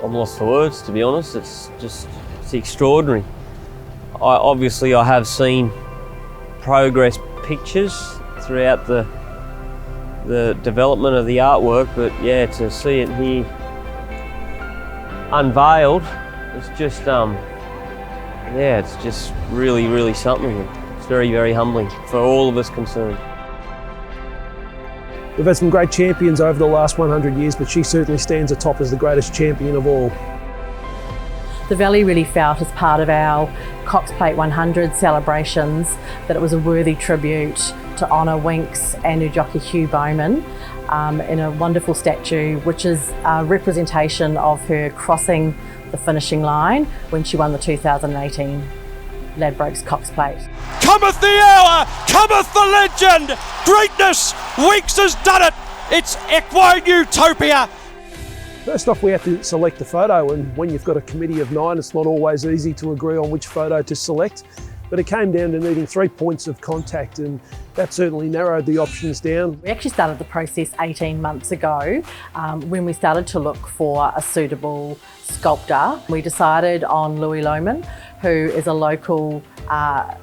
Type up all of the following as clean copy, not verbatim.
I'm lost for words, to be honest. It's extraordinary. I have seen progress pictures throughout the development of the artwork, but yeah, to see it here unveiled, it's just it's just really something. It's very humbling for all of us concerned. We've had some great champions over the last 100 years, but she certainly stands atop as the greatest champion of all. The Valley really felt, as part of our Cox-Plate 100 celebrations, that it was a worthy tribute to honour Winx and her jockey Hugh Bowman in a wonderful statue, which is a representation of her crossing the finishing line when she won the 2018 Ladbrokes Cox-Plate. Cometh the hour, cometh the legend! Greatness! Winx has done it! It's Equine-utopia! First off, we have to select the photo, and when you've got a committee of 9, it's not always easy to agree on which photo to select. But it came down to needing 3 points of contact, and that certainly narrowed the options down. We actually started the process 18 months ago when we started to look for a suitable sculptor. We decided on Louis Lohman, who is a local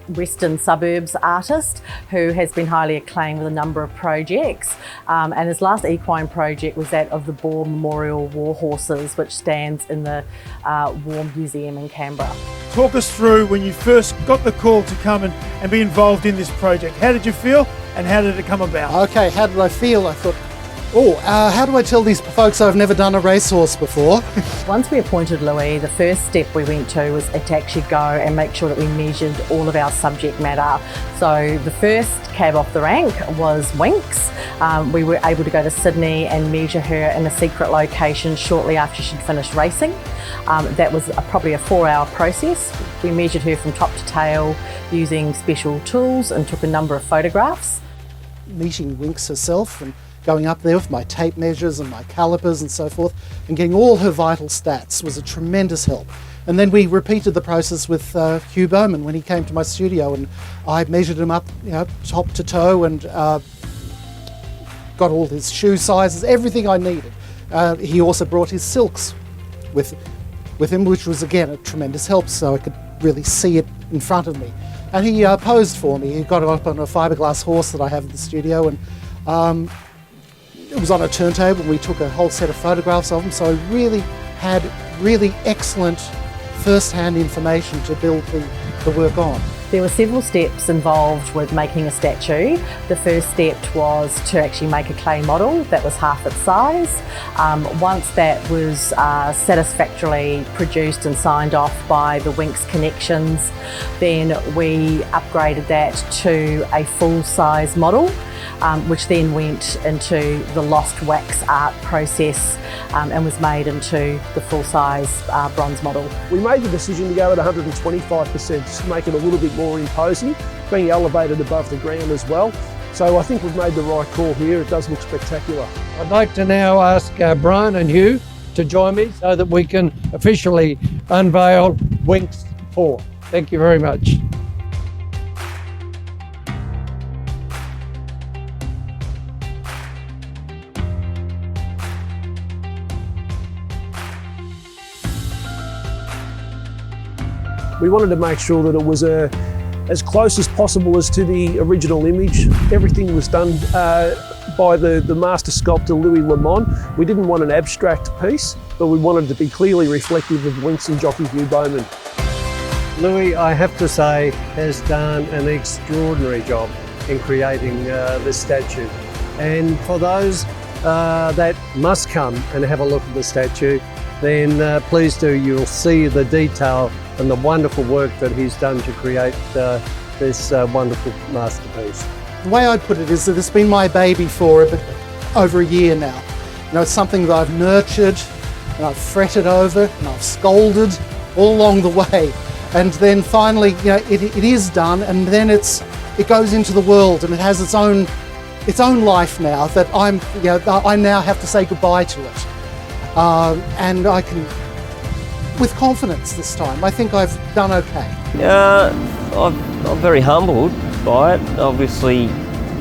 Western suburbs artist who has been highly acclaimed with a number of projects. And his last equine project was that of the Boar Memorial War Horses, which stands in the War Museum in Canberra. Talk us through when you first got the call to come and be involved in this project. How did you feel and how did it come about? Okay, how did I feel? I thought, how do I tell these folks I've never done a racehorse before? Once we appointed Louis, the first step we went to was to actually go and make sure that we measured all of our subject matter. So the first cab off the rank was Winx. We were able to go to Sydney and measure her in a secret location shortly after she'd finished racing. That was probably a 4-hour process. We measured her from top to tail using special tools and took a number of photographs. Meeting Winx herself and going up there with my tape measures and my calipers and so forth and getting all her vital stats was a tremendous help. And then we repeated the process with Hugh Bowman when he came to my studio, and I measured him up, top to toe, and got all his shoe sizes, everything I needed. He also brought his silks with him, which was again a tremendous help, so I could really see it in front of me. And he posed for me. He got up on a fiberglass horse that I have in the studio, and it was on a turntable, and we took a whole set of photographs of him, so I really had really excellent first-hand information to build the work on. There were several steps involved with making a statue. The first step was to actually make a clay model that was half its size. Once that was satisfactorily produced and signed off by the Winx Connections, then we upgraded that to a full-size model, which then went into the lost wax art process and was made into the full-size bronze model. We made the decision to go at 125% just to make it a little bit more imposing, being elevated above the ground as well. So I think we've made the right call here. It does look spectacular. I'd like to now ask Brian and Hugh to join me so that we can officially unveil Winx 4. Thank you very much. We wanted to make sure that it was as close as possible as to the original image. Everything was done by the master sculptor Louis Lemon. We didn't want an abstract piece, but we wanted to be clearly reflective of Winx and jockey Hugh Bowman. Louis, I have to say, has done an extraordinary job in creating this statue. And for those that must come and have a look at the statue, then please do, you'll see the detail and the wonderful work that he's done to create this wonderful masterpiece. The way I'd put it is that it's been my baby for over a year now. It's something that I've nurtured and I've fretted over and I've scolded all along the way. And then finally, it is done, and then it goes into the world and it has its own life now that I now have to say goodbye to it. And I can, with confidence this time, I think I've done okay. I'm very humbled by it. Obviously,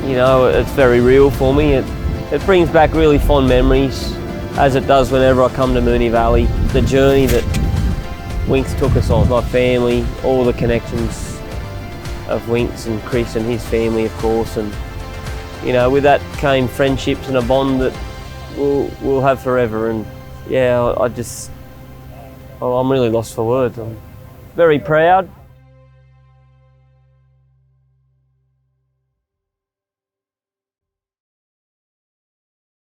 it's very real for me. It brings back really fond memories as it does whenever I come to Moonee Valley. The journey that Winx took us on, my family, all the connections of Winx and Chris and his family, of course, and you know, with that came friendships and a bond that we'll have forever. And yeah, I'm really lost for words. I'm very proud.